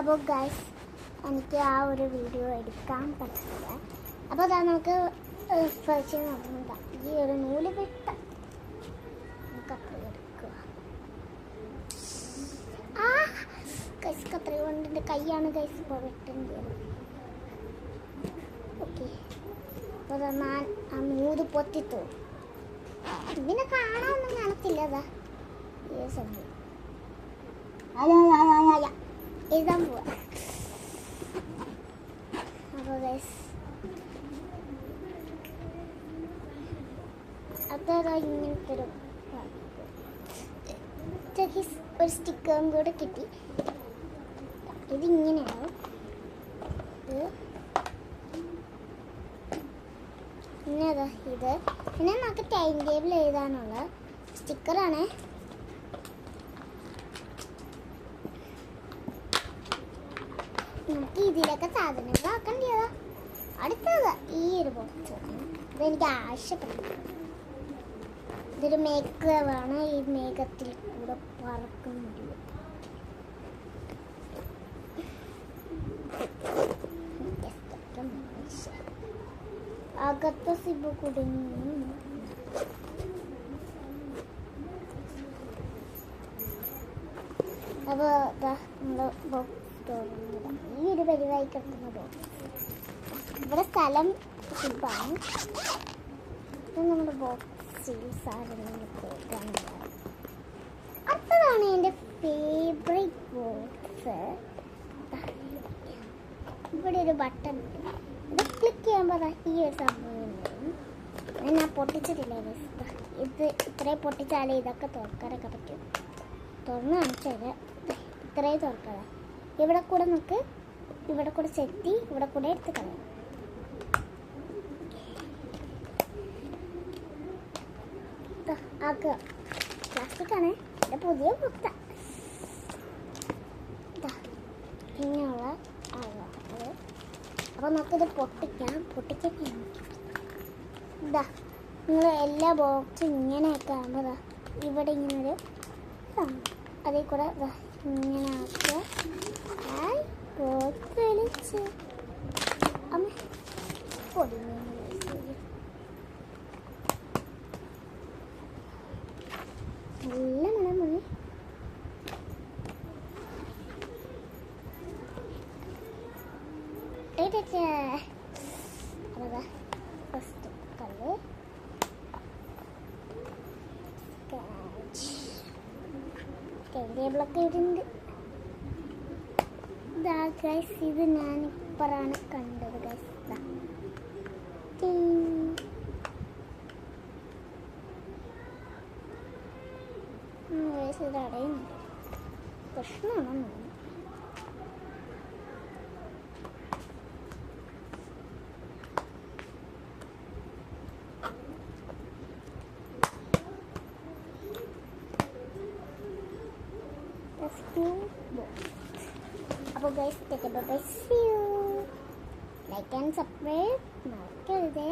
അപ്പോൾ ഗൈസ് എനിക്ക് ആ ഒരു വീഡിയോ എടുക്കാൻ പറ്റില്ല. അപ്പോൾ അതാ നമുക്ക് ഫസ്റ്റ് നോക്കുന്നുണ്ടാ ഈ ഒരു നൂല് വിട്ട നമുക്ക് അത്ര എടുക്കുക. ആ ഗൈസ് കത്ര കൊണ്ട് എൻ്റെ കൈയാണ് ഗൈസ് ഇപ്പോൾ വെട്ടേണ്ടത്. ഓക്കെ അപ്പോൾ ഞാൻ ആ നൂല് പൊത്തിത്തു. ഇതിനെ കാണാനൊന്നും കാണത്തില്ല. അതാ ഈ സംഭവം എഴുതാൻ പോവാ. അപ്പോൾ ഗൈസ് അതാ ഇങ്ങനത്തെ ഒരു സ്റ്റിക്കറും കൂടെ കിട്ടി. ഇതിങ്ങനെയാണ്. പിന്നെ അതാ ഇത് പിന്നെ നമുക്ക് ടൈം ടേബിൾ എഴുതാനുള്ള സ്റ്റിക്കറാണ്. നമുക്ക് ഇതിലൊക്കെ സാധനങ്ങൾ ആക്കേണ്ടതാ. അടുത്തത് ഈ ഒരു ബോക്സ് ഇതെനിക്ക് ആവശ്യപ്പെട്ടു. ഇതൊരു മേഘമാണ്. ഈ മേഘത്തിൽ കൂടെ പറക്കുന്നുണ്ട്. അകത്ത് സിബ് കുടുങ്ങി. അപ്പോൾ നമ്മൾ ബോക്സ് ഈ ഒരു പരിവായി കിടക്കുന്ന ബോക്സ്. ഇവിടെ സ്ഥലം സിബാണ്. ഇത് നമ്മുടെ ബോക്സിൽ സാധനങ്ങൾ കാണുന്നത്. അടുത്തതാണ് എൻ്റെ ഫേവറേറ്റ് ബോക്സ്. ഇവിടെ ഒരു ബട്ടൺ ഉണ്ട്. ഇത് ക്ലിക്ക് ചെയ്യുമ്പോൾ ഈ ഒരു സംഭവം ഞാൻ പൊട്ടിച്ചിട്ടില്ല. ഇത് ഇത്രയും പൊട്ടിച്ചാലേ ഇതൊക്കെ തുറക്കാനൊക്കെ പറ്റും. തുറന്ന് കാണിച്ചാൽ ഇത്രയും തുറക്കാതെ ഇവിടെ കൂടെ നമുക്ക് ഇവിടെ കൂടെ ചെത്തി ഇവിടെ കൂടെ എടുത്ത് കളയാം. ആക്കുക പ്ലാസ്റ്റിക്കാണ്. എൻ്റെ പുതിയ ബുക്ക ഇങ്ങനെയുള്ള ആകുക. അപ്പോൾ നമുക്കിത് പൊട്ടിച്ചിട്ട് ഇതാ നിങ്ങൾ എല്ലാ ബോക്സും ഇങ്ങനെയൊക്കെ ആകുമ്പോൾ ഇവിടെ ഇങ്ങനൊരു അതിൽ കൂടെ ഇങ്ങനെ ആക്കുക. ബോക്സ് വലിച്ച് അമ്മ പൊടിഞ്ഞ നല്ല മണമാണ്. അതാ ഫസ്റ്റ് കല്ല് ടേബിളൊക്കെ ഇടുന്നുണ്ട്. ഇതാ ഗൈസ് ഇത് ഞാനിപ്പോഴാണ് കണ്ടത് ഗൈസ്. ഇത് അടയുന്നുണ്ട്. പ്രശ്നമാണെന്ന് തോന്നുന്നു. അപ്പോൾ guys take a bye. See you. Like and subscribe മറക്കരുതേ.